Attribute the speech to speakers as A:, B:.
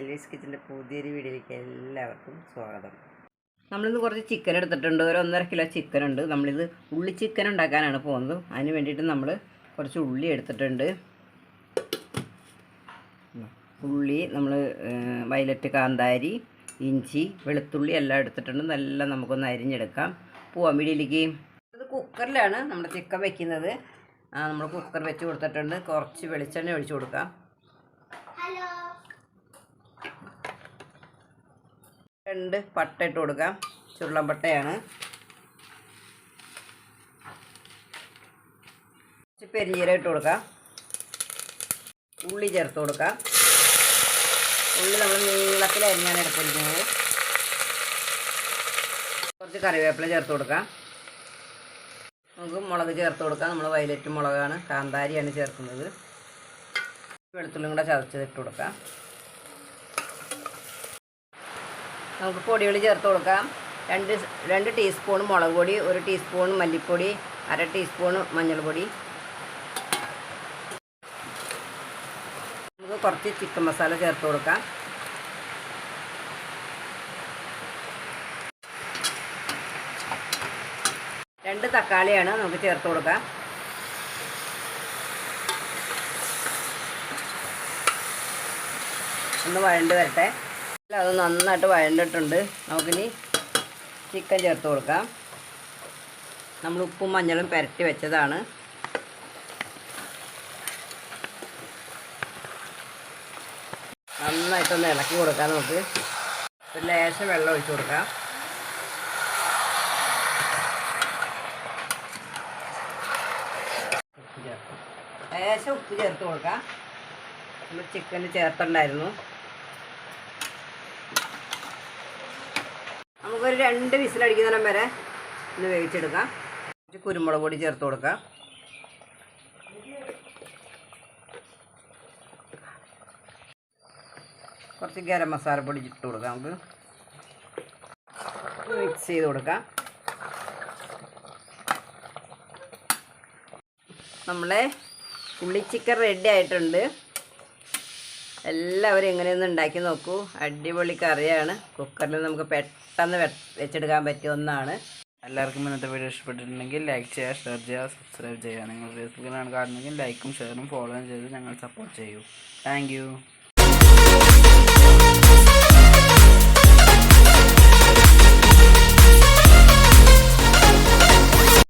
A: ചെല്ലീസ് കിച്ചൻ്റെ പുതിയൊരു വീഡിയോയിലേക്ക് എല്ലാവർക്കും സ്വാഗതം. നമ്മളിന്ന് കുറച്ച് ചിക്കൻ എടുത്തിട്ടുണ്ട്. ഒരു 1.5 കിലോ ചിക്കൻ ഉണ്ട്. നമ്മളിത് ഉള്ളി ചിക്കൻ ഉണ്ടാക്കാനാണ് പോകുന്നത്. അതിന് വേണ്ടിയിട്ട് നമ്മൾ കുറച്ച് ഉള്ളി എടുത്തിട്ടുണ്ട്. ഉള്ളി നമ്മൾ വയലറ്റ്, കാന്താരി, ഇഞ്ചി, വെളുത്തുള്ളി എല്ലാം എടുത്തിട്ടുണ്ട്. നല്ല നമുക്കൊന്ന് അരിഞ്ഞെടുക്കാം. പോവാം വീഡിയോയിലേക്ക്. ഇത് കുക്കറിലാണ് നമ്മുടെ ചിക്കൻ വെക്കുന്നത്. നമ്മൾ കുക്കർ വെച്ച് കൊടുത്തിട്ടുണ്ട്. കുറച്ച് വെളിച്ചെണ്ണ ഒഴിച്ച് കൊടുക്കാം. 2 പട്ട ഇട്ട് കൊടുക്കാം. ചുരുളമ്പട്ടയാണ്. കുറച്ച് പെരിഞ്ജീരകം ഇട്ട് കൊടുക്കാം. ഉള്ളി ചേർത്ത് കൊടുക്കാം. ഉള്ളി നമ്മൾ നീളത്തിൽ അരിഞ്ഞാണ് എടുത്തിരിക്കുന്നത്. കുറച്ച് കറിവേപ്പില ചേർത്ത് കൊടുക്കാം. നമുക്ക് മുളക് ചേർത്ത് കൊടുക്കാം. നമ്മൾ വയലറ്റ് മുളകാണ്, കാന്താരിയാണ് ചേർക്കുന്നത്. വെളുത്തുള്ളിയും കൂടെ ചതച്ചിട്ട് കൊടുക്കാം. നമുക്ക് പൊടികൾ ചേർത്ത് കൊടുക്കാം. 2 ടീസ്പൂൺ മുളക് പൊടി, 1 ടീസ്പൂൺ മല്ലിപ്പൊടി, 1/2 ടീസ്പൂൺ മഞ്ഞൾപ്പൊടി. നമുക്ക് കുറച്ച് ചിക്കൻ മസാല ചേർത്ത് കൊടുക്കാം. രണ്ട് തക്കാളിയാണ് നമുക്ക് ചേർത്ത് കൊടുക്കാം. ഒന്ന് വഴണ്ട് വരട്ടെ. അത് നന്നായിട്ട് വഴണ്ടിട്ടുണ്ട്. നമുക്കിനി ചിക്കൻ ചേർത്ത് കൊടുക്കാം. നമ്മൾ ഉപ്പും മഞ്ഞളും പുരട്ടി വെച്ചതാണ്. നന്നായിട്ടൊന്ന് ഇളക്കി കൊടുക്കാം. നമുക്ക് ഒരു ലേശം വെള്ളം ഒഴിച്ച് കൊടുക്കാം. ലേശം ഉപ്പ് ചേർത്ത് കൊടുക്കാം. നമ്മൾ ചിക്കന് ചേർത്തുണ്ടായിരുന്നു. നമുക്കൊരു 2 വിസിലടിക്കുന്നതിനും വരെ ഒന്ന് വേവിച്ചെടുക്കാം. കുറച്ച് കുരുമുളക് പൊടി ചേർത്ത് കൊടുക്കാം. കുറച്ച് ഗരം മസാലപ്പൊടി ഇട്ട് കൊടുക്കാം. നമുക്ക് മിക്സ് ചെയ്ത് കൊടുക്കാം. നമ്മളെ ഉള്ളി ചിക്കൻ റെഡി ആയിട്ടുണ്ട്. എല്ലാവരും എങ്ങനെയൊന്ന് ഉണ്ടാക്കി നോക്കൂ. അടിപൊളി കറിയാണ്. കുക്കറിൽ നമുക്ക് പെട്ടെന്ന് വെച്ചെടുക്കാൻ പറ്റിയ ഒന്നാണ്.
B: എല്ലാവർക്കും ഇന്നത്തെ വീഡിയോ ഇഷ്ടപ്പെട്ടിട്ടുണ്ടെങ്കിൽ ലൈക്ക് ചെയ്യുക, ഷെയർ ചെയ്യുക, സബ്സ്ക്രൈബ് ചെയ്യുക. നിങ്ങൾ ഫേസ്ബുക്കിലാണ് കാണുന്നതെങ്കിൽ ലൈക്കും ഷെയറും ഫോളോയും ചെയ്ത് ഞങ്ങൾ സപ്പോർട്ട് ചെയ്യൂ. താങ്ക്